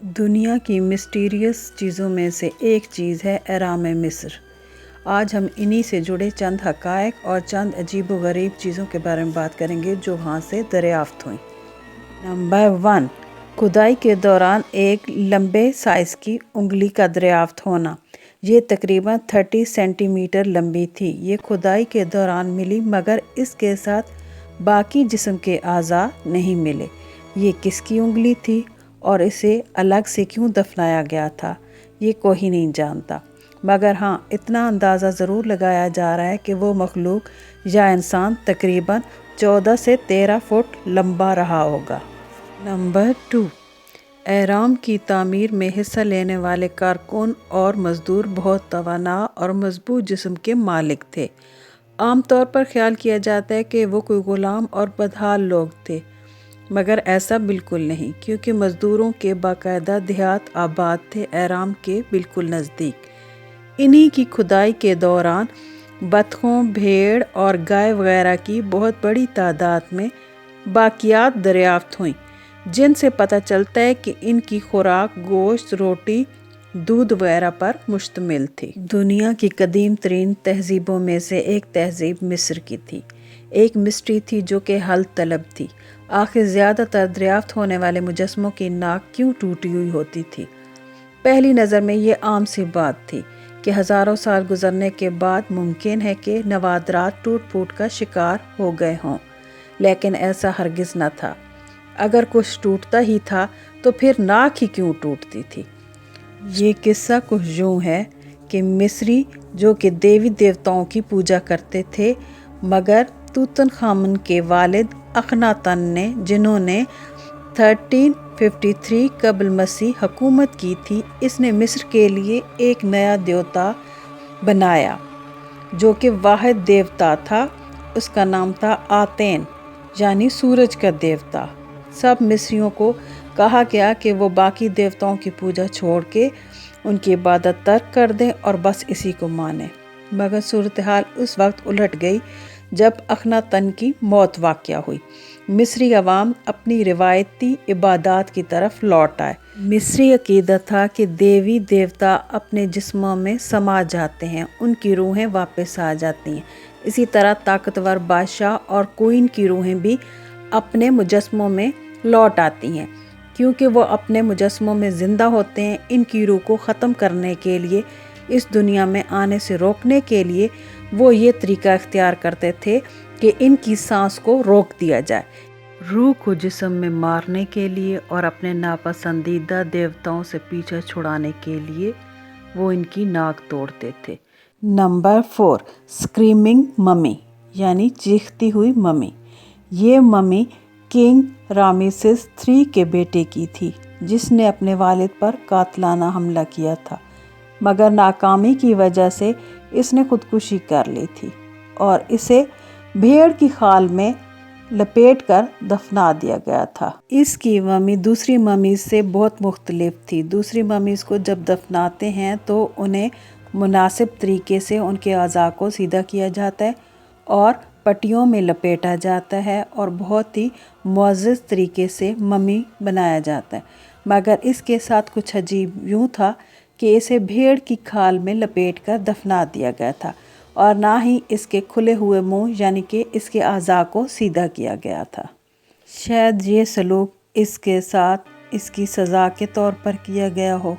دنیا کی مسٹیریس چیزوں میں سے ایک چیز ہے اہرام مصر۔ آج ہم انہی سے جڑے چند حقائق اور چند عجیب و غریب چیزوں کے بارے میں بات کریں گے جو وہاں سے دریافت ہوئیں۔ نمبر 1، کھدائی کے دوران ایک لمبے سائز کی انگلی کا دریافت ہونا۔ یہ تقریباً 30 سینٹی میٹر لمبی تھی۔ یہ کھدائی کے دوران ملی مگر اس کے ساتھ باقی جسم کے اعضاء نہیں ملے۔ یہ کس کی انگلی تھی اور اسے الگ سے کیوں دفنایا گیا تھا، یہ کوئی نہیں جانتا، مگر ہاں اتنا اندازہ ضرور لگایا جا رہا ہے کہ وہ مخلوق یا انسان تقریباً 14 سے 13 فٹ لمبا رہا ہوگا۔ نمبر 2، اہرام کی تعمیر میں حصہ لینے والے کارکن اور مزدور بہت توانا اور مضبوط جسم کے مالک تھے۔ عام طور پر خیال کیا جاتا ہے کہ وہ کوئی غلام اور بدحال لوگ تھے، مگر ایسا بالکل نہیں، کیونکہ مزدوروں کے باقاعدہ دیہات آباد تھے اہرام کے بالکل نزدیک۔ انہی کی کھدائی کے دوران بطخوں، بھیڑ اور گائے وغیرہ کی بہت بڑی تعداد میں باقیات دریافت ہوئیں، جن سے پتہ چلتا ہے کہ ان کی خوراک گوشت، روٹی، دودھ وغیرہ پر مشتمل تھی۔ دنیا کی قدیم ترین تہذیبوں میں سے ایک تہذیب مصر کی تھی۔ ایک مسٹری تھی جو کہ حل طلب تھی۔ آخر زیادہ تر دریافت ہونے والے مجسموں کی ناک کیوں ٹوٹی ہوئی ہوتی تھی؟ پہلی نظر میں یہ عام سی بات تھی کہ ہزاروں سال گزرنے کے بعد ممکن ہے کہ نوادرات ٹوٹ پھوٹ کا شکار ہو گئے ہوں، لیکن ایسا ہرگز نہ تھا۔ اگر کچھ ٹوٹتا ہی تھا تو پھر ناک ہی کیوں ٹوٹتی تھی؟ یہ قصہ کچھ یوں ہے کہ مصری جو کہ دیوی دیوتاؤں کی پوجا کرتے تھے، مگر توتن خامن کے والد اخناتن نے، جنہوں نے 1353 قبل مسیح حکومت کی تھی، اس نے مصر کے لیے ایک نیا دیوتا بنایا جو کہ واحد دیوتا تھا۔ اس کا نام تھا آتین، یعنی سورج کا دیوتا۔ سب مصریوں کو کہا گیا کہ وہ باقی دیوتاؤں کی پوجا چھوڑ کے ان کی عبادت ترک کر دیں اور بس اسی کو مانیں، مگر صورتحال اس وقت الٹ گئی جب اخناتن کی موت واقع ہوئی۔ مصری عوام اپنی روایتی عبادات کی طرف لوٹ آئے۔ مصری عقیدہ تھا کہ دیوی دیوتا اپنے جسموں میں سما جاتے ہیں، ان کی روحیں واپس آ جاتی ہیں۔ اسی طرح طاقتور بادشاہ اور کوئن کی روحیں بھی اپنے مجسموں میں لوٹ آتی ہیں، کیونکہ وہ اپنے مجسموں میں زندہ ہوتے ہیں۔ ان کی روح کو ختم کرنے کے لیے، اس دنیا میں آنے سے روکنے کے لیے وہ یہ طریقہ اختیار کرتے تھے کہ ان کی سانس کو روک دیا جائے۔ روح کو جسم میں مارنے کے لیے اور اپنے ناپسندیدہ دیوتاؤں سے پیچھا چھڑانے کے لیے وہ ان کی ناک توڑتے تھے۔ نمبر 4، اسکریمنگ ممی یعنی چیختی ہوئی ممی۔ یہ ممی کنگ رامیسس III کے بیٹے کی تھی، جس نے اپنے والد پر قاتلانہ حملہ کیا تھا، مگر ناکامی کی وجہ سے اس نے خودکشی کر لی تھی اور اسے بھیڑ کی خال میں لپیٹ کر دفنا دیا گیا تھا۔ اس کی ممی دوسری ممیز سے بہت مختلف تھی۔ دوسری ممیز کو جب دفناتے ہیں تو انہیں مناسب طریقے سے ان کے اعضاء کو سیدھا کیا جاتا ہے اور پٹیوں میں لپیٹا جاتا ہے اور بہت ہی معزز طریقے سے ممی بنایا جاتا ہے، مگر اس کے ساتھ کچھ عجیب یوں تھا کہ اسے بھیڑ کی کھال میں لپیٹ کر دفنا دیا گیا تھا اور نہ ہی اس کے کھلے ہوئے منہ یعنی کہ اس کے اعضاء کو سیدھا کیا گیا تھا۔ شاید یہ سلوک اس کے ساتھ اس کی سزا کے طور پر کیا گیا ہو۔